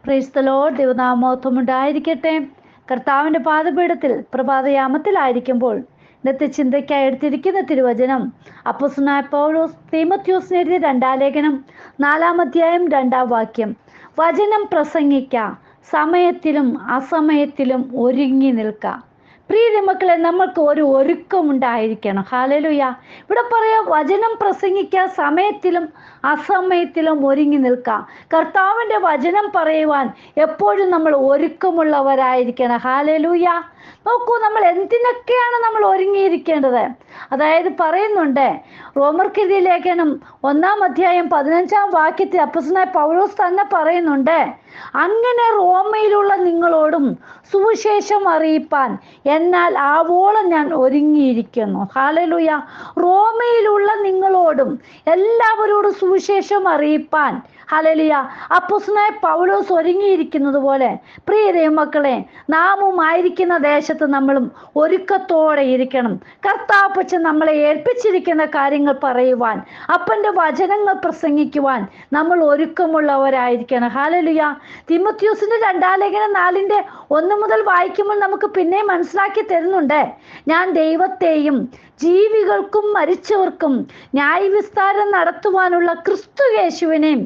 Praise the Lord. ദൈവനാമമഹത്വം ഉണ്ടായിരിക്കട്ടെ. കർത്താവിൻ്റെ പാദപീഠത്തിൽ പ്രഭാതയാമത്തിലായിരിക്കുമ്പോൾ ഇന്നത്തെ ചിന്തയ്ക്കായി എടുത്തിരിക്കുന്ന തിരുവചനം അപ്പോസ്തലനായ പൗലോസ് തീമോഥെയോസിന് എഴുതിയ 2-ാം ലേഖനം 4-ാം അധ്യായം 2-ാം വാക്യം. വചനം പ്രസംഗിക്ക, സമയത്തിലും അസമയത്തിലും ഒരുങ്ങി നിൽക്ക. പ്രിയ മക്കളെ, നമ്മൾക്ക് ഒരു ഒരുക്കമുണ്ടായിരിക്കണം. ഹല്ലേലൂയ. ഇവിടെ പറയാം, വചനം പ്രസംഗിക്കുക, സമയത്തിലും അസമയത്തിലും ഒരുങ്ങി നിൽക്കുക. കർത്താവിൻ്റെ വചനം പറയുവാൻ എപ്പോഴും നമ്മൾ ഒരുക്കമുള്ളവരായിരിക്കണം. ഹല്ലേലൂയ. നോക്കൂ, നമ്മൾ എന്തിനൊക്കെയാണ് നമ്മൾ ഒരുങ്ങിയിരിക്കേണ്ടത്. അതായത് പറയുന്നുണ്ട്, റോമർക്കെഴുതിയ ലേഖനം 1-ാം അധ്യായം 15-ാം വാക്യത്തിൽ അപ്പോസ്തലനായ പൗലോസ് തന്നെ പറയുന്നുണ്ട്, അങ്ങനെ റോമയിലുള്ള നിങ്ങളോടും സുവിശേഷം അറിയിപ്പാൻ എന്നാൽ ആവോളം ഞാൻ ഒരുങ്ങിയിരിക്കുന്നു. ഹല്ലേലൂയ. റോമയിലുള്ള നിങ്ങളോടും എല്ലാവരോടും സുവിശേഷം അറിയിപ്പാൻ, ഹല്ലേലൂയ, അപ്പോസ്തലനായ പൗലോസ് ഒരുങ്ങിയിരിക്കുന്നത് പോലെ പ്രിയ ദൈവമക്കളെ, നാമും ആയിരിക്കുന്ന ദേശത്ത് നമ്മളും ഒരുക്കത്തോടെ ഇരിക്കണം. കർത്താപ്പച്ചൻ നമ്മളെ ഏൽപ്പിച്ചിരിക്കുന്ന കാര്യങ്ങൾ പറയുവാൻ, അപ്പൻ്റെ വചനങ്ങൾ പ്രസംഗിക്കുവാൻ നമ്മൾ ഒരുക്കമുള്ളവരായിരിക്കണം. ഹല്ലേലൂയ. തീമോഥെയോസിന്റെ 2-ാം ലേഖനം 4-1 മുതൽ വായിക്കുമ്പോൾ നമുക്ക് പിന്നെ മനസ്സിലാക്കി തരുന്നുണ്ട്, ഞാൻ ദൈവത്തെയും ജീവികൾക്കും മരിച്ചവർക്കും ന്യായവിസ്താരം നടത്തുവാനുള്ള ക്രിസ്തു യേശുവിനെയും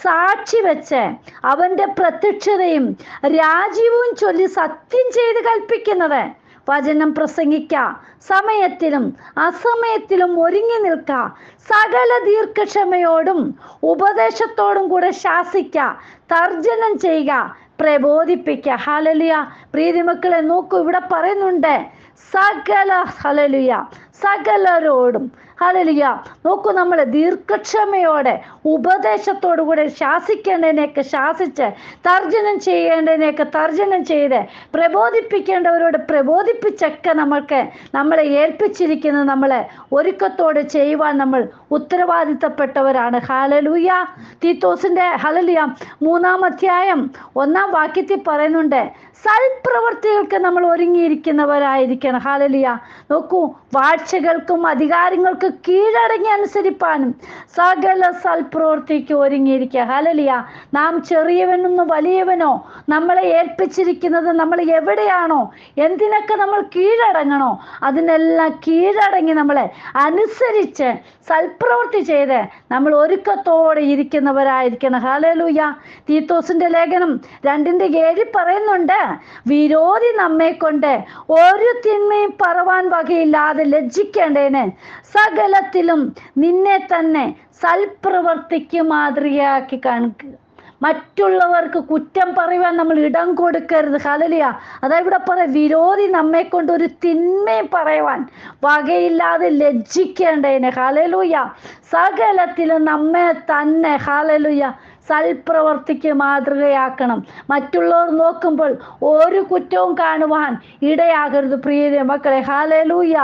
സാക്ഷി വെച്ച് അവൻ്റെ പ്രത്യക്ഷതയും രാജ്യവും ചൊല്ലി സത്യം ചെയ്ത് കൽപ്പിക്കുന്നത്, വചനം പ്രസംഗിക്ക, സമയത്തിലും അസമയത്തിലും ഒരുങ്ങി നിൽക്ക, സകല ദീർഘക്ഷമയോടും ഉപദേശത്തോടും കൂടെ ശാസിക്ക, തർജ്ജനം ചെയ്യുക, പ്രബോധിപ്പിക്കുക. ഹല്ലേലൂയ. പ്രീതി മക്കളെ, നോക്കൂ, ഇവിടെ പറയുന്നുണ്ട് ഹല്ലേലൂയ, സകലരോടും. ഹല്ലേലൂയ. നോക്കൂ, നമ്മൾ ദീർഘക്ഷമയോടെ ഉപദേശത്തോടു കൂടെ ശാസിക്കേണ്ടതിനെയൊക്കെ ശാസിച്ച്, തർജ്ജനം ചെയ്യേണ്ടതിനെയൊക്കെ തർജ്ജനം ചെയ്ത്, പ്രബോധിപ്പിക്കേണ്ടവരോട് പ്രബോധിപ്പിച്ചൊക്കെ നമ്മളെ ഏൽപ്പിച്ചിരിക്കുന്നത് നമ്മളെ ഒരുക്കത്തോടെ ചെയ്യുവാൻ നമ്മൾ ഉത്തരവാദിത്തപ്പെട്ടവരാണ്. ഹല്ലേലൂയ. തീത്തോസിന്റെ ഹല്ലേലൂയ 3-ാം അധ്യായം 1-ാം വാക്യത്തിൽ പറയുന്നുണ്ട്, സൽപ്രവർത്തികൾക്ക് നമ്മൾ ഒരുങ്ങിയിരിക്കുന്നവരായിരിക്കണം. ഹല്ലേലൂയ. നോക്കൂ, വാഴ്ചകൾക്കും അധികാരങ്ങൾക്കും കീഴടങ്ങി അനുസരിപ്പാനും സകല സൽപ്രവർത്തിക്ക് ഒരുങ്ങിയിരിക്കുക. ഹല്ലേലൂയ. നാം ചെറിയവനെന്നോ വലിയവനോ നമ്മളെ ഏൽപ്പിച്ചിരിക്കുന്നത്, നമ്മൾ എവിടെയാണോ, എന്തിനൊക്കെ നമ്മൾ കീഴടങ്ങണോ, അതിനെല്ലാം കീഴടങ്ങി നമ്മളെ അനുസരിച്ച് സൽപ്രവൃത്തി ചെയ്ത് നമ്മൾ ഒരുക്കത്തോടെ ഇരിക്കുന്നവരായിരിക്കണം. ഹല്ലേലൂയ. തീത്തോസിന്റെ ലേഖനം 2-7 പറയുന്നുണ്ട്, വിരോധി നമ്മെ കൊണ്ട് ഒരു തിന്മയും പറവാൻ വകയില്ലാതെ ലജ്ജിക്കേണ്ടതിന് സകലത്തിലും നിന്നെ തന്നെ സൽപ്രവർത്തിക്ക് മാതൃകയാക്കി കാണിക്കുക. മറ്റുള്ളവർക്ക് കുറ്റം പറയുവാൻ നമ്മൾ ഇടം കൊടുക്കരുത്. ഹല്ലേലൂയ. അതായത് ഇവിടെ പറയാം, വിരോധി നമ്മെ കൊണ്ട് ഒരു തിന്മയും പറയുവാൻ വകയില്ലാതെ ലജ്ജിക്കേണ്ടതിന്, ഹല്ലേലൂയ, സകലത്തിലും നമ്മെ തന്നെ, ഹല്ലേലൂയ, സൽപ്രവർത്തിക്ക് മാതൃകയാക്കണം. മറ്റുള്ളവർ നോക്കുമ്പോൾ ഒരു കുറ്റവും കാണുവാൻ ഇടയാകരുത്. പ്രിയ മക്കളെ, ഹല്ലേലൂയ,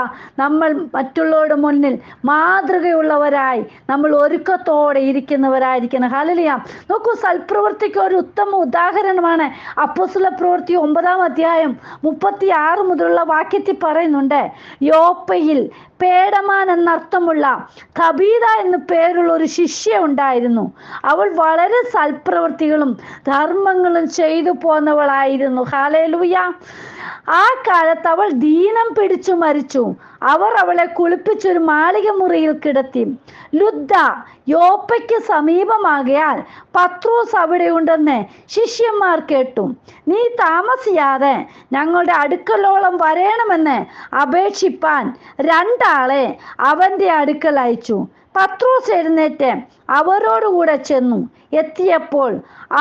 നമ്മൾ മറ്റുള്ളവരുടെ മുന്നിൽ മാതൃകയുള്ളവരായി നമ്മൾ ഒരുക്കത്തോടെ ഇരിക്കുന്നവരായിരിക്കണം. ഹല്ലേലൂയ. നോക്കൂ, സൽപ്രവൃത്തിക്ക് ഒരു ഉത്തമ ഉദാഹരണമാണ് അപ്പോസ്തല പ്രവൃത്തി 9-ാം അധ്യായം 36 മുതലുള്ള വാക്യത്തിൽ പറയുന്നുണ്ട്, യോപ്പയിൽ പേടമാൻ എന്നർത്ഥമുള്ള തബീത എന്നു പേരുള്ള ഒരു ശിഷ്യ ഉണ്ടായിരുന്നു. അവൾ വളരെ സൽപ്രവൃത്തികളും ധർമ്മങ്ങളും ചെയ്തു പോന്നവളായിരുന്നു. ഹല്ലേലൂയ. ആ കാലത്ത് അവൾ ദീനം പിടിച്ചു മരിച്ചു. അവർ അവളെ കുളിപ്പിച്ചൊരു മാളിക മുറിയിൽ കിടത്തി. ലുദ്ദ യോപ്പയ്ക്ക് സമീപമാകയാൽ പത്രോസ് അവിടെ ഉണ്ടെന്ന് ശിഷ്യന്മാർ കേട്ടു. നീ താമസിയാതെ ഞങ്ങളുടെ അടുക്കലോളം വരണമെന്ന് അപേക്ഷിപ്പാൻ 2 ആളെ അവൻ്റെ അടുക്കൽ അയച്ചു. പത്രോസ് എഴുന്നേറ്റ് അവരോടുകൂടെ ചെന്നു. എത്തിയപ്പോൾ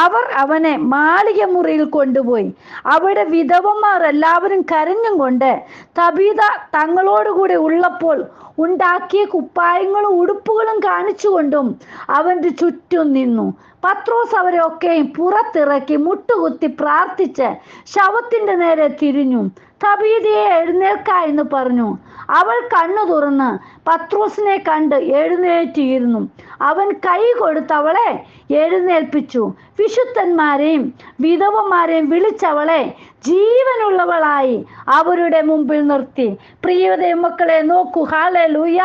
അവർ അവനെ മാളിക മുറിയിൽ കൊണ്ടുപോയി. അവിടെ വിധവന്മാർ എല്ലാവരും കരഞ്ഞും കൊണ്ട് തബീത തങ്ങളോടുകൂടെ ഉള്ളപ്പോൾ ഉണ്ടാക്കിയ കുപ്പായങ്ങളും ഉടുപ്പുകളും കാണിച്ചുകൊണ്ടും അവൻ്റെ ചുറ്റും നിന്നു. പത്രോസ് അവരെ ഒക്കെയും പുറത്തിറക്കി മുട്ടുകുത്തി പ്രാർത്ഥിച്ച് ശവത്തിൻ്റെ നേരെ തിരിഞ്ഞു. തബീതയെ എഴുന്നേൽക്ക എന്ന് പറഞ്ഞു. അവൾ കണ്ണു തുറന്ന് പത്രോസിനെ കണ്ട് എഴുന്നേറ്റിരുന്നു. അവൻ കൈ കൊടുത്ത് അവളെ എഴുന്നേൽപ്പിച്ചു. വിശുദ്ധന്മാരെയും വിധവന്മാരെയും വിളിച്ചവളെ ജീവനുള്ളവളായി അവരുടെ മുമ്പിൽ നിർത്തി. പ്രിയ ദൈവമക്കളെ, നോക്കൂ, ഹല്ലേലൂയ,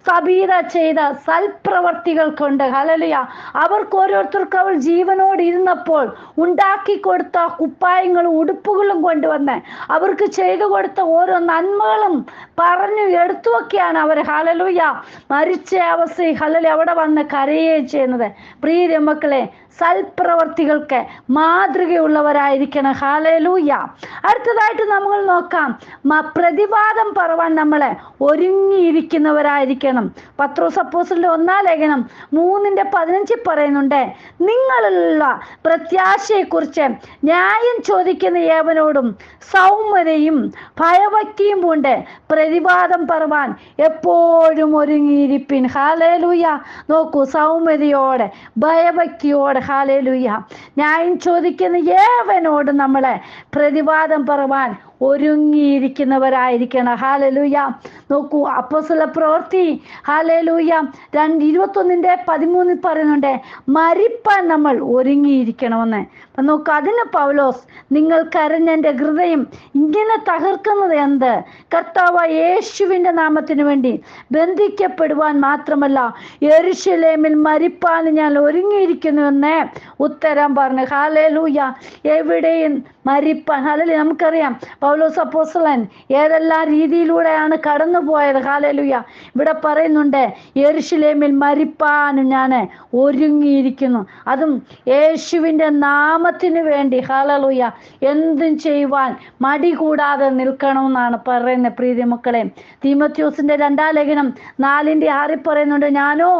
സബീത ചെയ്ത സൽപ്രവർത്തികൾ കൊണ്ട് ഹല്ലേലൂയ അവർക്ക് ഓരോരുത്തർക്കും അവൾ ജീവനോട് ഇരുന്നപ്പോൾ ഉണ്ടാക്കി കൊടുത്ത കുപ്പായങ്ങളും ഉടുപ്പുകളും കൊണ്ടുവന്ന് അവർക്ക് ചെയ്തു കൊടുത്ത ഓരോ നന്മകളും പറഞ്ഞു എടുത്തുവൊക്കെയാണ് അവർ ഹല്ലേലൂയ മരിച്ച അവസ്ഥയിൽ ഹല്ലേലൂയ അവിടെ വന്ന് കരയുകയും ചെയ്യുന്നത്. പ്രിയ മക്കളെ, സൽപ്രവർത്തികൾക്ക് മാതൃകയുള്ളവരായിരിക്കണം. ഹല്ലേലൂയ. അടുത്തതായിട്ട് നമ്മൾ നോക്കാം, പ്രതിവാദം പറവാൻ നമ്മളെ ഒരുങ്ങിയിരിക്കുന്നവരായിരിക്കണം. പത്രോസ് അപ്പോസ്തലന്റെ 1-ാം ലേഖനം 3:15 പറയുന്നുണ്ട്, നിങ്ങളുള്ള പ്രത്യാശയെക്കുറിച്ച് ന്യായം ചോദിക്കുന്ന ഏവനോടും സൗമ്യതയും ഭയഭക്തിയും കൊണ്ട് പ്രതിവാദം പറവാൻ എപ്പോഴും ഒരുങ്ങിയിരിപ്പിൻ. ഹല്ലേലൂയ. നോക്കൂ, സൗമ്യതയോടെ ഭയഭക്തിയോടെ ഹല്ലേലൂയ ന്യായം ചോദിക്കുന്ന ഏവനോട് നമ്മളെ പ്രതിവാദം പറവാൻ ഒരുങ്ങിയിരിക്കുന്നവരായിരിക്കണം. ഹല്ലേലൂയ. നോക്കൂ, അപ്പോസ്തല പ്രവൃത്തി ഹല്ലേലൂയ 21:13 പറയുന്നുണ്ട്, മരിപ്പാൻ നമ്മൾ ഒരുങ്ങിയിരിക്കണമെന്ന്. നോക്കൂ, അതിന് പൗലോസ്, നിങ്ങൾ കരഞ്ഞെൻ്റെ ഹൃദയം ഇങ്ങനെ തകർക്കുന്നത് എന്ത്? കർത്താവ് യേശുവിൻ്റെ നാമത്തിന് വേണ്ടി ബന്ധിക്കപ്പെടുവാൻ മാത്രമല്ല യെരൂശലേമിൽ മരിപ്പാൻ ഞാൻ ഒരുങ്ങിയിരിക്കുന്നുവെന്ന് ഉത്തരം പറഞ്ഞു. ഹല്ലേലൂയ. എവിടെയും മരിപ്പാൻ. ഹല്ലേലൂയ. നമുക്കറിയാം പൗലോസ് അപ്പോസ്തലൻ ഏതെല്ലാം രീതിയിലൂടെയാണ് കടന്നു പോയത്. ഹല്ലേലൂയ. ഇവിടെ പറയുന്നുണ്ട്, യെരൂശലേമിൽ മരിപ്പാനും ഞാൻ ഒരുങ്ങിയിരിക്കുന്നു, അതും യേശുവിൻ്റെ നാമത്തിന് വേണ്ടി. ഹല്ലേലൂയ. എന്തും ചെയ്യുവാൻ മടി കൂടാതെ നിൽക്കണമെന്നാണ് പറയുന്നത്. പ്രിയ മക്കളെ, തീമോഥെയോസിന്റെ 2-ാം ലേഖനം 4:6 പറയുന്നുണ്ട്, ഞാനോ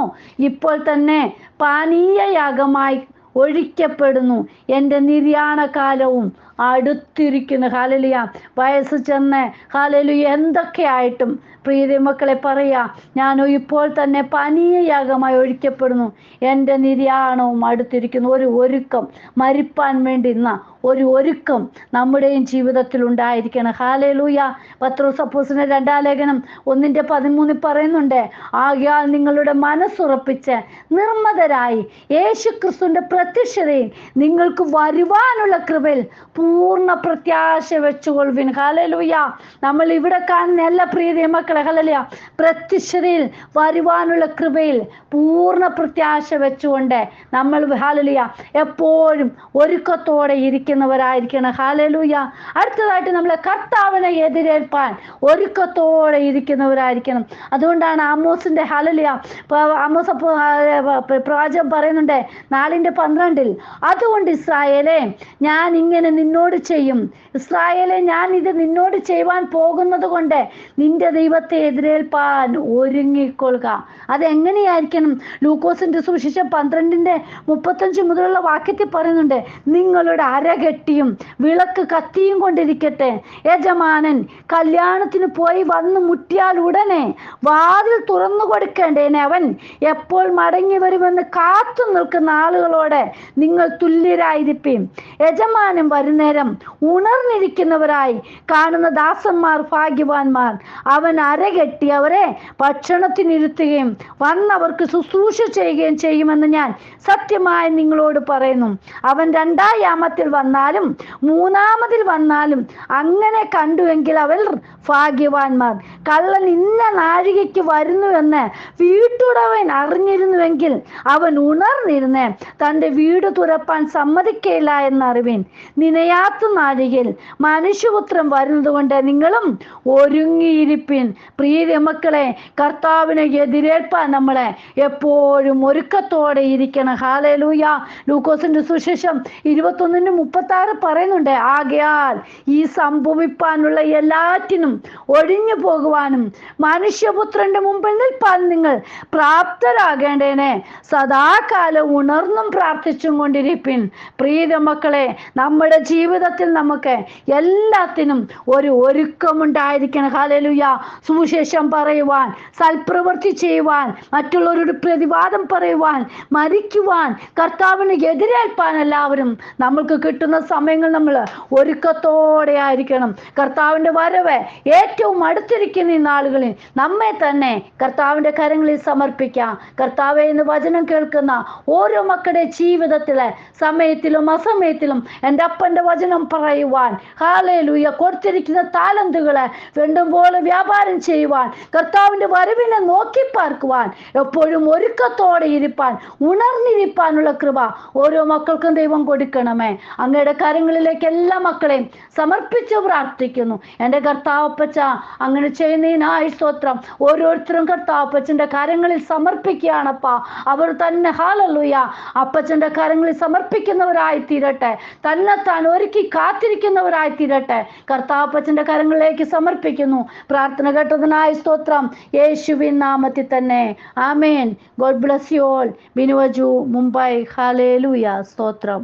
ഇപ്പോൾ തന്നെ പാനീയയാഗമായി ഒഴിക്കപ്പെടുന്നു, എൻ്റെ നിര്യാണകാലവും അടുത്തിരിക്കുന്നു. ഹല്ലേലൂയ. വയസ്സ് ചെന്ന് ഹല്ലേലൂയ എന്തൊക്കെയായിട്ടും പ്രിയ മക്കളെ പറയാ, ഞാനോ ഇപ്പോൾ തന്നെ പാനീയയാഗമായി ഒഴിക്കപ്പെടുന്നു, എൻ്റെ നിര്യാണവും അടുത്തിരിക്കുന്നു. ഒരു ഒരുക്കം, മരിപ്പാൻ വേണ്ടി ഒരു ഒരുക്കം നമ്മുടെയും ജീവിതത്തിൽ ഉണ്ടായിരിക്കണം. ഹല്ലേലൂയ. പത്രോസ് അപ്പോസ്തലന്റെ 2-ാം ലേഖനം 1:13 പറയുന്നുണ്ട്, ആകയാൽ നിങ്ങളുടെ മനസ്സുറപ്പിച്ച് നിർമ്മതരായി യേശുക്രിസ്തുവിന്റെ പ്രത്യക്ഷതയിൽ നിങ്ങൾക്ക് വരുവാനുള്ള കൃപയിൽ പൂർണ്ണ പ്രത്യാശ വെച്ചുകൊള്ളുവിൻ. ഹല്ലേലൂയ. നമ്മൾ ഇവിടെ കാണുന്ന എല്ലാ പ്രിയ മക്കളെ, ഹല്ലേലൂയ, പ്രത്യക്ഷതയിൽ വരുവാനുള്ള കൃപയിൽ പൂർണ്ണ പ്രത്യാശ വെച്ചുകൊണ്ട് നമ്മൾ ഹല്ലേലൂയ എപ്പോഴും ഒരുക്കത്തോടെ ഇരിക്കുന്നവരായിരിക്കണം. ഹല്ലേലൂയ. അടുത്തതായിട്ട് നമ്മളെ കർത്താവിനെ എതിരേൽപ്പാൻ ഒരുക്കത്തോടെ ഇരിക്കുന്നവരായിരിക്കണം. അതുകൊണ്ടാണ് ആമോസിന്റെ ഹല്ലേലൂയ ആമോസ് പ്രവാചകൻ പറയുന്നുണ്ട് 4:12, അതുകൊണ്ട് ഇസ്രായേലേ, ഞാൻ ഇങ്ങനെ നിന്നോട് ചെയ്യും. ഇസ്രായേലേ, ഞാൻ ഇത് നിന്നോട് ചെയ്യുവാൻ പോകുന്നത് കൊണ്ട് നിന്റെ ദൈവത്തെ എതിരേൽപ്പാൻ ഒരുങ്ങിക്കൊള്ളുക. അതെങ്ങനെയായിരിക്കണം? ലൂക്കോസിന്റെ സുവിശേഷം 12:35 മുതലുള്ള വാക്യത്തിൽ പറയുന്നുണ്ട്, നിങ്ങളുടെ അരകെട്ടിയും വിളക്ക് കത്തിയും കൊണ്ടിരിക്കട്ടെ. യജമാനൻ കല്യാണത്തിന് പോയി വന്ന് മുട്ടിയാൽ ഉടനെ വാതിൽ തുറന്നു കൊടുക്കേണ്ടേനെ. അവൻ എപ്പോൾ മടങ്ങി വരുമെന്ന് കാത്തു നിൽക്കുന്ന ആളുകളോട് നിങ്ങൾ തുല്യരായിരിക്കും. യജമാനൻ വരുന്നേരം ഉണർന്നിരിക്കുന്നവരായി കാണുന്ന ദാസന്മാർ ഭാഗ്യവാന്മാർ. അവൻ അരകെട്ടി അവരെ ഭക്ഷണത്തിനിരുത്തുകയും വന്നവർക്ക് ശുശ്രൂഷ ചെയ്യുകയും ചെയ്യുമെന്ന് ഞാൻ സത്യമായി നിങ്ങളോട് പറയുന്നു. അവൻ 2-ാം യാമത്തിൽ വന്നാലും 3-ാമതിൽ വന്നാലും അങ്ങനെ കണ്ടുവെങ്കിൽ അവർ ഭാഗ്യവാന്മാർ. കള്ളൻ ഇന്ന നാഴികയ്ക്ക് വരുന്നുവെന്ന് വീട്ടുടവൻ അറിഞ്ഞിരുന്നുവെങ്കിൽ അവൻ ഉണർന്നിരുന്ന് തൻ്റെ വീട് തുറപ്പാൻ സമ്മതിക്കയില്ല എന്നറിവിൻ. നിനയാത്ത നാഴികയിൽ മനുഷ്യപുത്രൻ വരുന്നത് കൊണ്ട് നിങ്ങളും ഒരുങ്ങിയിരിപ്പിൻ. പ്രിയ മക്കളെ, കർത്താവിനെ എതിരേൽപ്പാൻ നമ്മളെ എപ്പോഴും ഒരുക്കത്തോടെ ഇരിക്കണം. ഹല്ലേലൂയ. ലൂക്കോസിന്റെ സുവിശേഷം 21:36 പറയുന്നുണ്ട്, ആകയാൽ ഈ സംഭവിപ്പാനുള്ള എല്ലാറ്റിനും ഒഴിഞ്ഞു പോകുവാനും മനുഷ്യപുത്രന്റെ മുമ്പിൽ നിൽപ്പാൻ നിങ്ങൾ പ്രാപ്തരാകേണ്ടേനെ സദാകാലം ഉണർന്നും പ്രാർത്ഥിച്ചും കൊണ്ടിരിപ്പിൻ. പ്രിയ മക്കളെ, നമ്മുടെ ജീവിതത്തിൽ നമുക്ക് എല്ലാത്തിനും ഒരു ഒരുക്കമുണ്ടായിരിക്കണം. ഹല്ലേലൂയ. സുവിശേഷം പറയുവാൻ, സൽപ്രവൃത്തി ചെയ്യുവാൻ, മറ്റുള്ളവരുടെ പ്രതിവാദം പറയുവാൻ, മരിക്കുവാൻ, കർത്താവിന് എതിരേൽപ്പാൻ എല്ലാവരും നമ്മൾക്ക് കിട്ടുന്ന സമയങ്ങൾ നമ്മൾ ഒരുക്കത്തോടെ ആയിരിക്കണം. കർത്താവിൻ്റെ വരവ് ഏറ്റവും അടുത്തിരിക്കുന്ന ഈ നാളുകളിൽ നമ്മെ തന്നെ കർത്താവിൻ്റെ കരങ്ങളിൽ സമർപ്പിക്കാം. കർത്താവേ എന്ന് വചനം കേൾക്കുന്ന ഓരോ മക്കളുടെ ജീവിതത്തിലെ സമയത്തിലും അസമയത്തിലും എൻ്റെ അപ്പൻ്റെ വചനം പറയുവാൻ, ഹല്ലേലൂയ, കൊടുത്തിരിക്കുന്ന താലന്തുകളെ വേണ്ടും പോലെ വ്യാപാരം ചെയ്യുവാൻ, കർത്താവിന്റെ വരവിനെ നോക്കി പാർക്കുവാൻ, എപ്പോഴും ഒരുക്കത്തോടെ ഇരിപ്പാൻ, ഉണർന്നിരിപ്പാനുള്ള കൃപ ഓരോ മക്കൾക്കും ദൈവം കൊടുക്കണമേ. അങ്ങയുടെ കരങ്ങളിലേക്ക് എല്ലാ മക്കളെയും സമർപ്പിച്ച് പ്രാർത്ഥിക്കുന്നു. എൻ്റെ കർത്താവപ്പച്ച, അങ്ങനെ ചെയ്യുന്നതിനായി സ്തോത്രം. ഓരോരുത്തരും കർത്താവപ്പച്ചൻ്റെ കരങ്ങളിൽ സമർപ്പിക്കുകയാണപ്പാ. അവർ തന്നെ ഹല്ലേലൂയ അപ്പച്ചൻ്റെ കരങ്ങളിൽ സമർപ്പിക്കുന്നവരായി തീരട്ടെ, തന്നെത്താൻ ഒരുക്കി കാത്തിരിക്കുന്നവരായി തീരട്ടെ. കർത്താവപ്പച്ചൻ്റെ കരങ്ങളിലേക്ക് സമർപ്പിക്കുന്നു. പ്രാർത്ഥന കേട്ടതിനായി സ്തോത്രം, യേശുവിൻ നാമത്തിൽ തന്നെ. Amen. God bless you all. ബിനുവജു, മുംബൈ. ഹല്ലേലൂയ. സ്തോത്രം.